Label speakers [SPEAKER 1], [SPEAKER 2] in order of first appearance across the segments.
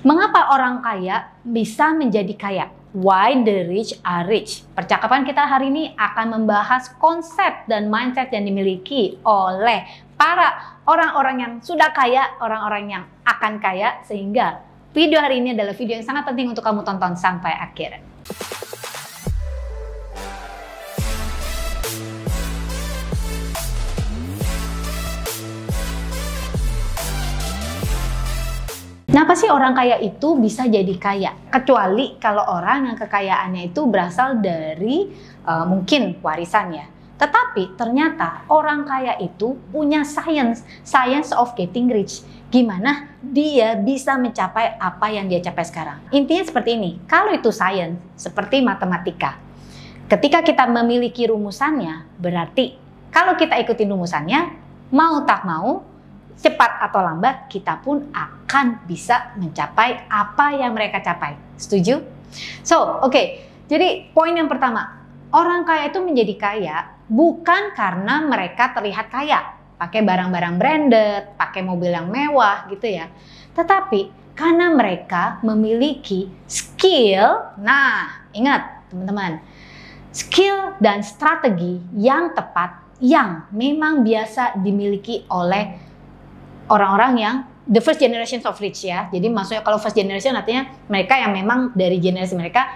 [SPEAKER 1] Mengapa orang kaya bisa menjadi kaya? Why the rich are rich? Percakapan kita hari ini akan membahas konsep dan mindset yang dimiliki oleh para orang-orang yang sudah kaya, orang-orang yang akan kaya, sehingga video hari ini adalah video yang sangat penting untuk kamu tonton sampai akhir. Kenapa sih orang kaya itu bisa jadi kaya? Kecuali kalau orang yang kekayaannya itu berasal dari mungkin warisan ya. Tetapi ternyata orang kaya itu punya science of getting rich. Gimana dia bisa mencapai apa yang dia capai sekarang? Intinya seperti ini, kalau itu science, seperti matematika. Ketika kita memiliki rumusannya, berarti kalau kita ikutin rumusannya, mau tak mau, cepat atau lambat, kita pun akan bisa mencapai apa yang mereka capai. Setuju? So, oke. Jadi, poin yang pertama, orang kaya itu menjadi kaya bukan karena mereka terlihat kaya, pakai barang-barang branded, pakai mobil yang mewah gitu ya. Tetapi karena mereka memiliki skill, nah ingat teman-teman, skill dan strategi yang tepat yang memang biasa dimiliki oleh orang-orang yang the first generation of rich ya. Jadi maksudnya kalau first generation artinya mereka yang memang dari generasi mereka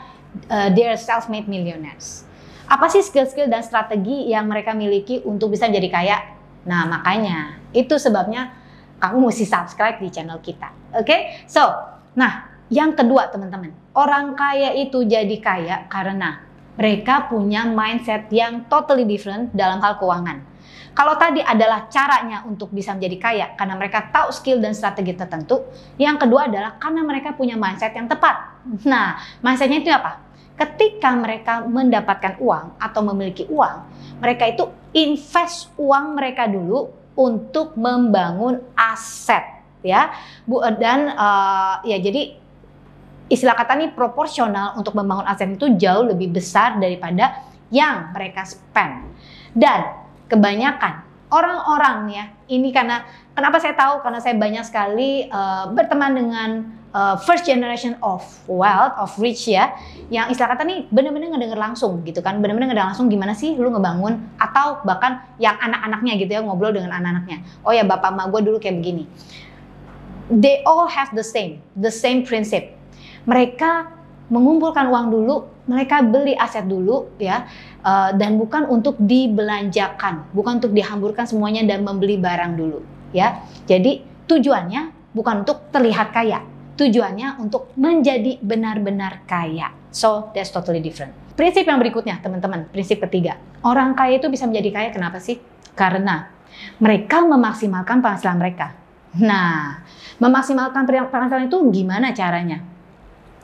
[SPEAKER 1] they are self-made millionaires. Apa sih skill-skill dan strategi yang mereka miliki untuk bisa menjadi kaya? Nah makanya itu sebabnya kamu mesti subscribe di channel kita. Oke? So, nah yang kedua teman-teman, orang kaya itu jadi kaya karena mereka punya mindset yang totally different dalam hal keuangan. Kalau tadi adalah caranya untuk bisa menjadi kaya karena mereka tahu skill dan strategi tertentu. Yang kedua adalah karena mereka punya mindset yang tepat. Nah, mindsetnya itu apa? Ketika mereka mendapatkan uang atau memiliki uang, mereka itu invest uang mereka dulu untuk membangun aset, ya. Ya jadi istilah kata ini proporsional untuk membangun aset itu jauh lebih besar daripada yang mereka spend. Dan kebanyakan orang-orang ya, ini kenapa saya tahu? Karena saya banyak sekali berteman dengan first generation of wealth, of rich ya, yang istilah kata nih bener-bener ngedenger langsung gitu kan, bener-bener ngedenger langsung gimana sih lu ngebangun, atau bahkan yang anak-anaknya gitu ya, ngobrol dengan anak-anaknya. Oh ya bapak emak gue dulu kayak begini. They all have the same principle. Mereka mengumpulkan uang dulu, mereka beli aset dulu ya, dan bukan untuk dibelanjakan, bukan untuk dihamburkan semuanya dan membeli barang dulu ya. Jadi tujuannya bukan untuk terlihat kaya, tujuannya untuk menjadi benar-benar kaya. So that's totally different. Prinsip yang berikutnya teman-teman, prinsip ketiga, orang kaya itu bisa menjadi kaya kenapa sih? Karena mereka memaksimalkan penghasilan mereka. Nah, memaksimalkan penghasilan itu gimana caranya?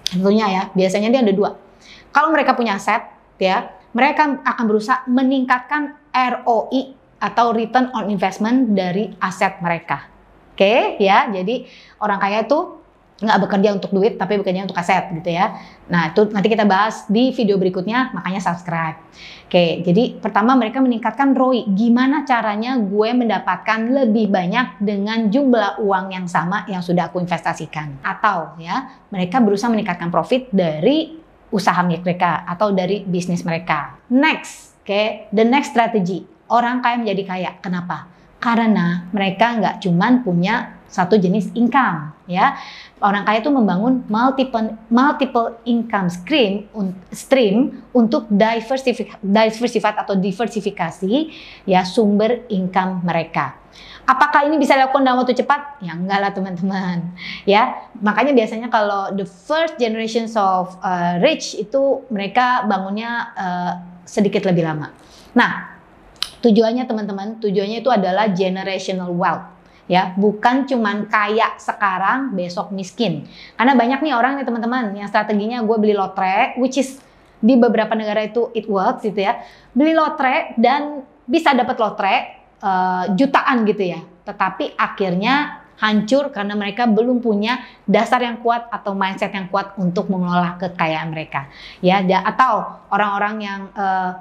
[SPEAKER 1] Tentunya ya, biasanya dia ada dua. Kalau mereka punya aset, ya, mereka akan berusaha meningkatkan ROI atau return on investment dari aset mereka. Oke, ya, jadi orang kaya itu nggak bekerja untuk duit, tapi bekerja untuk aset, gitu ya. Nah, itu nanti kita bahas di video berikutnya, makanya subscribe. Oke, jadi pertama mereka meningkatkan ROI. Gimana caranya gue mendapatkan lebih banyak dengan jumlah uang yang sama yang sudah aku investasikan? Atau ya, mereka berusaha meningkatkan profit dari usaha mereka atau dari bisnis mereka. Next, the next strategy. Orang kaya menjadi kaya. Kenapa? Karena mereka nggak cuman punya satu jenis income, ya. Orang kaya itu membangun multiple income stream untuk diversifikasi ya sumber income mereka. Apakah ini bisa dilakukan dalam waktu cepat? Ya enggak lah teman-teman. Ya, makanya biasanya kalau the first generations of rich itu mereka bangunnya sedikit lebih lama. Nah, tujuannya teman-teman, tujuannya itu adalah generational wealth. Ya, bukan cuman kaya sekarang, besok miskin. Karena banyak nih orang nih teman-teman yang strateginya gue beli lotre, which is di beberapa negara itu it works gitu ya. Beli lotre dan bisa dapat lotre jutaan gitu ya. Tetapi akhirnya hancur karena mereka belum punya dasar yang kuat atau mindset yang kuat untuk mengelola kekayaan mereka. Ya, atau orang-orang yang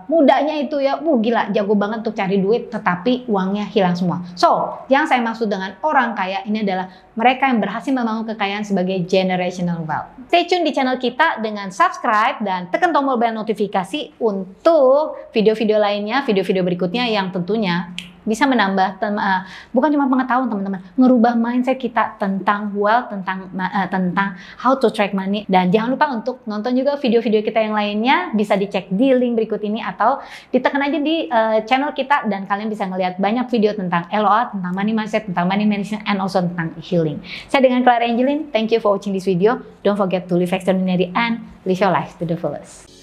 [SPEAKER 1] mudanya itu ya, gila jago banget untuk cari duit tetapi uangnya hilang semua. So, yang saya maksud dengan orang kaya ini adalah mereka yang berhasil membangun kekayaan sebagai generational wealth. Stay tune di channel kita dengan subscribe dan tekan tombol bel notifikasi untuk video-video lainnya, video-video berikutnya yang tentunya bisa menambah bukan cuma pengetahuan teman-teman, ngerubah mindset kita tentang wealth, tentang how to track money. Dan jangan lupa untuk nonton juga video-video kita yang lainnya, bisa dicek di link berikut ini atau ditekan aja di channel kita dan kalian bisa ngelihat banyak video tentang LOA, tentang money mindset, tentang money management, and also tentang healing. Saya dengan Clara Angeline, thank you for watching this video. Don't forget to live extraordinary and live your life to the fullest.